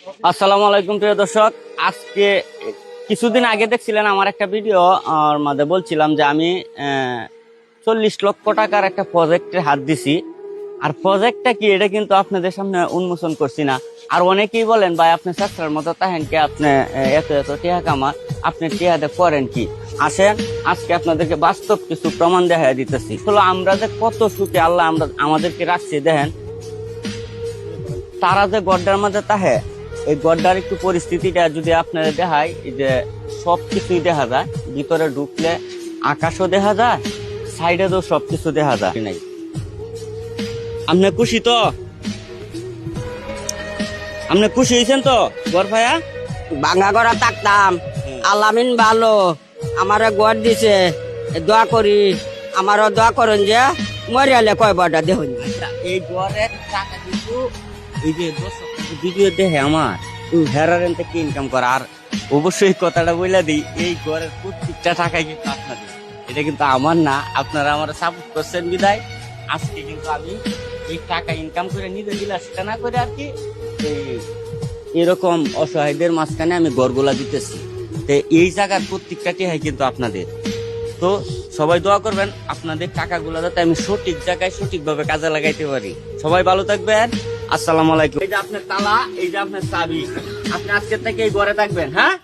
আসসালামু আলাইকুম প্রিয় দর্শক। আজকে কিছুদিন আগে দেখছিলেন আমার একটা ভিডিও, আর মাঝে বলছিলাম যে আমি 40 লক্ষ টাকার একটা প্রজেক্টে হাত দিছি। আর প্রজেক্টটা কি এটা কিন্তু আপনাদের সামনে উন্মোচন করছি না। আর অনেকেই বলেন ভাই আপনি ছাত্রের মতো তাহেন কি আপনি এত এত টিয়া কামান, আপনি টিয়াতে করেন কি? আসেন আজকে আপনাদেরকে বাস্তব কিছু প্রমাণ দেখা দিতেছি। আসলে আমরা যে কত সুখে আল্লাহ আমাদেরকে রাখছি দেখেন। তারা যে গড্ডার মাঝে তাহে, এই গড্ডার একটু পরিস্থিতিটা যদি আপনারা দেখায়, এই যে সবকিছুই দেখা যায়, ভিতরে ঢুকলে আকাশও দেখা যায়, সাইডে তো সবকিছু দেখা যায় নাই। আপনি খুশি তো? আপনি খুশি হয়েছেন তো গর ভাইয়া? ভাঙা করা থাকতাম, আলামিন ভালো আমারে গড় দিছে, দোয়া করি আমারও দোয়া করেন যে মরিয়ালে কয় বড়টা দেখুন। এই গড়ের টাকা কিন্তু এই যে দর্শক ভিডিও দেখে আমার হেরারেন থেকে ইনকাম করা। আর অবশ্যই কথাটা বলে দিই, এই গড়ের প্রত্যেকটা টাকাই কিন্তু আপনাদের, এটা কিন্তু আমার না। আপনারা আমার সাপোর্ট করছেন বিদায় আজকে কিন্তু আমি এই টাকা ইনকাম করে নিজে দিলা সেটা না করে আর কি এরকম অসহায়দের মাঝখানে আমি গড়গুলা দিতেছি। তো এই জায়গার প্রত্যেকটা টিহাই কিন্তু আপনাদের। তো সবাই দোয়া করবেন আপনাদের টাকাগুলো যাতে আমি সঠিক জায়গায় সঠিকভাবে কাজে লাগাইতে পারি। সবাই ভালো থাকবেন, আসসালামু আলাইকুম। এই যে আপনার তালা, এই যে আপনার চাবি, আপনি আজকের থেকে এই ঘরে থাকবেন। হ্যাঁ।